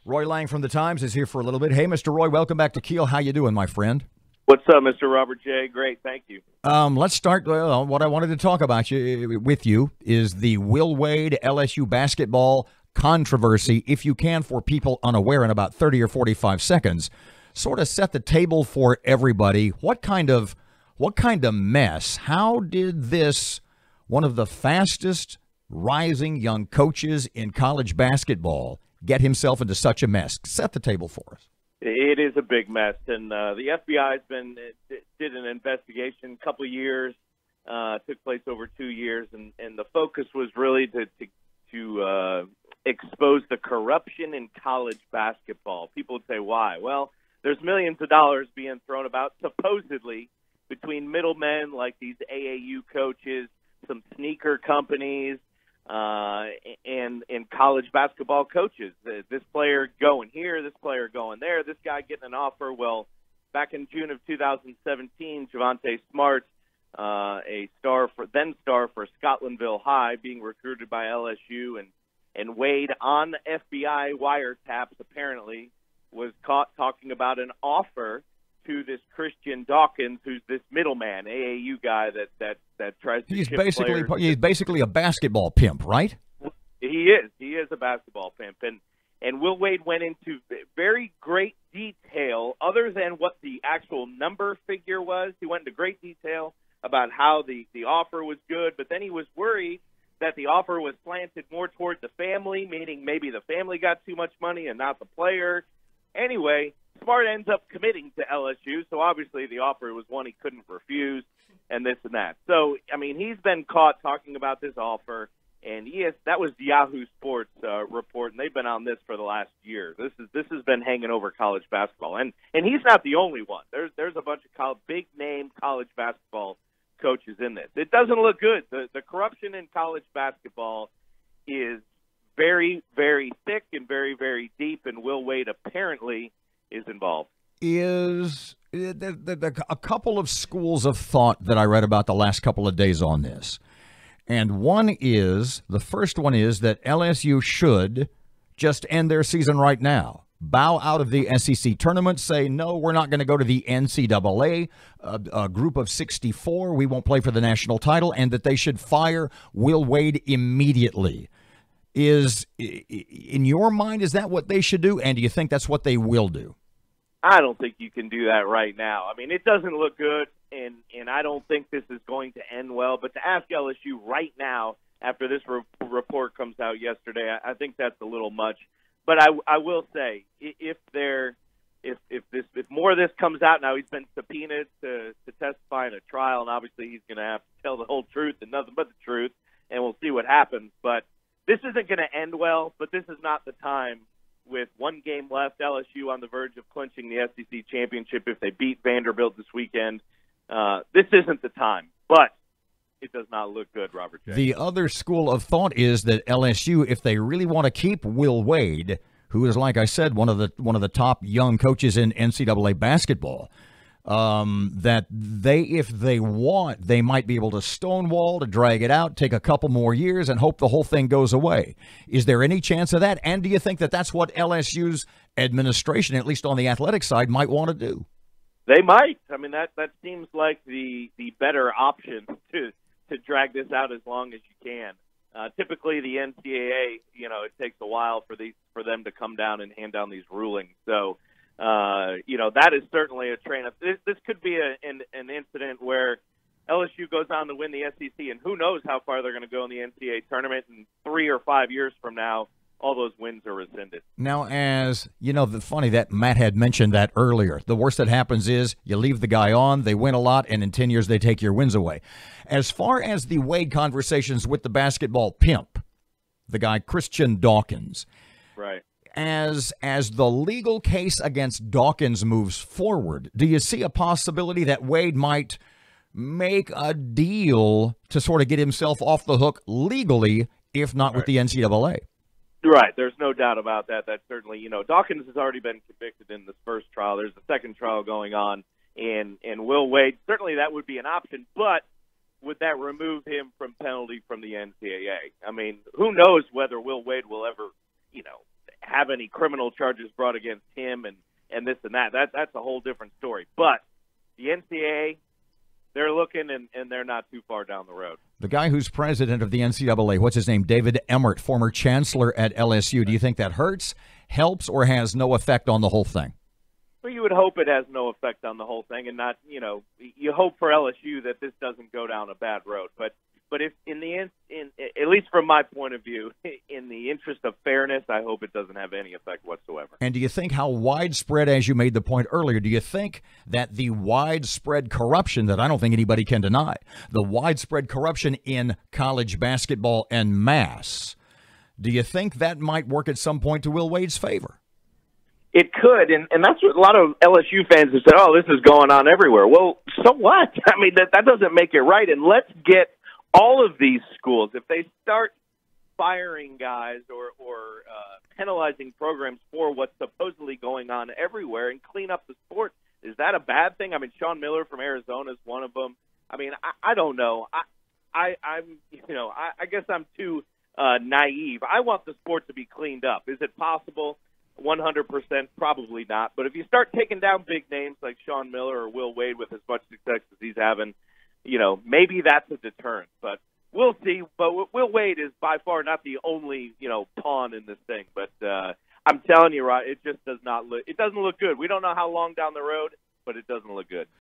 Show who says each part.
Speaker 1: Roy Lang from the Times is here for a little bit. Hey, Mr. Roy, welcome back to Keel. How you doing, my friend?
Speaker 2: What's up, Mr. Robert J? Great, thank you.
Speaker 1: Let's start. What I wanted to talk about with you is the Will Wade LSU basketball controversy. If you can, for people unaware, in about 30 or 45 seconds, sort of set the table for everybody. What kind of mess? How did this, one of the fastest rising young coaches in college basketball, get himself into such a mess? Set the table for us.
Speaker 2: It is a big mess, and the FBI's did an investigation a couple of years, took place over 2 years, and the focus was really to expose the corruption in college basketball. People would say, why? Well, there's millions of dollars being thrown about, supposedly, between middlemen like these AAU coaches, some sneaker companies, and college basketball coaches. This player going here, this player going there, this guy getting an offer. Well, back in June of 2017, Javonte Smart, a star for Scotlandville High, being recruited by LSU, and Wade on FBI wiretaps apparently was caught talking about an offer to this Christian Dawkins, who's this middleman, AAU guy that tries to.
Speaker 1: He's basically a basketball pimp, right?
Speaker 2: He is a basketball pimp, and Will Wade went into very great detail, other than what the actual number figure was. He went into great detail about how the offer was good, but then he was worried that the offer was slanted more toward the family, meaning maybe the family got too much money and not the player. Anyway, Smart ends up committing to LSU, so obviously the offer was one he couldn't refuse, and this and that. So, I mean, he's been caught talking about this offer, and that was Yahoo Sports report, and they've been on this for the last year. This has been hanging over college basketball, and he's not the only one. There's a bunch of big-name college basketball coaches in this. It doesn't look good. The corruption in college basketball is very, very thick and very, very deep, and Will Wade apparently is involved.
Speaker 1: Is a couple of schools of thought that I read about the last couple of days on this. And the first one is that LSU should just end their season right now. Bow out of the SEC tournament, say, no, we're not going to go to the NCAA, a group of 64. We won't play for the national title, and that they should fire Will Wade immediately. In your mind, is that what they should do? And do you think that's what they will do?
Speaker 2: I don't think you can do that right now. I mean, it doesn't look good, and I don't think this is going to end well. But to ask LSU right now, after this report comes out yesterday, I think that's a little much. But I will say, if more of this comes out now, he's been subpoenaed to testify in a trial, and obviously he's going to have to tell the whole truth and nothing but the truth, and we'll see what happens. But this isn't going to end well, but this is not the time. With one game left, LSU on the verge of clinching the SEC championship if they beat Vanderbilt this weekend. This isn't the time, but it does not look good, Robert J.
Speaker 1: The other school of thought is that LSU, if they really want to keep Will Wade, who is, like I said, one of the top young coaches in NCAA basketball, that if they want, they might be able to stonewall, to drag it out, take a couple more years, and hope the whole thing goes away. Is there any chance of that? And do you think that that's what LSU's administration, at least on the athletic side, might want to do?
Speaker 2: They might. I mean, that seems like the better option to drag this out as long as you can. Typically, the NCAA, it takes a while for them to come down and hand down these rulings. So, that is certainly a train of this could be an incident where LSU goes on to win the SEC, and who knows how far they're going to go in the NCAA tournament. And 3 or 5 years from now, all those wins are rescinded.
Speaker 1: Now, as you know, the funny that Matt had mentioned that earlier. The worst that happens is you leave the guy on, they win a lot, and in 10 years they take your wins away. As far as the Wade conversations with the basketball pimp, the guy Christian Dawkins,
Speaker 2: right?
Speaker 1: As the legal case against Dawkins moves forward, do you see a possibility that Wade might make a deal to sort of get himself off the hook legally, if not with the NCAA?
Speaker 2: Right. There's no doubt about that. That's certainly, Dawkins has already been convicted in this first trial. There's a second trial going on, and Will Wade, certainly that would be an option, but would that remove him from penalty from the NCAA? I mean, who knows whether Will Wade will ever, have any criminal charges brought against him and this and that. That's a whole different story. But the NCAA, they're looking, and they're not too far down the road.
Speaker 1: The guy who's president of the NCAA, what's his name? David Emmert, former chancellor at LSU. Do you think that hurts, helps, or has no effect on the whole thing?
Speaker 2: Well, you would hope it has no effect on the whole thing, and not, you hope for LSU that this doesn't go down a bad road. But if at least from my point of view, in the interest of fairness, I hope it doesn't have any effect whatsoever.
Speaker 1: And do you think how widespread, as you made the point earlier, do you think that the widespread corruption that I don't think anybody can deny, the widespread corruption in college basketball en masse, do you think that might work at some point to Will Wade's favor?
Speaker 2: It could, and that's what a lot of LSU fans have said, oh, this is going on everywhere. Well, so what? I mean, that doesn't make it right. And let's get all of these schools, if they start firing guys or penalizing programs for what's supposedly going on everywhere and clean up the sport, is that a bad thing? I mean, Sean Miller from Arizona is one of them. I mean, I don't know. I guess I'm too naive. I want the sport to be cleaned up. Is it possible? 100%, probably not. But if you start taking down big names like Sean Miller or Will Wade with as much success as he's having, maybe that's a deterrent. But we'll see. But Will Wade is by far not the only, pawn in this thing. But I'm telling you, Rod, it just does not look. It doesn't look good. We don't know how long down the road, but it doesn't look good.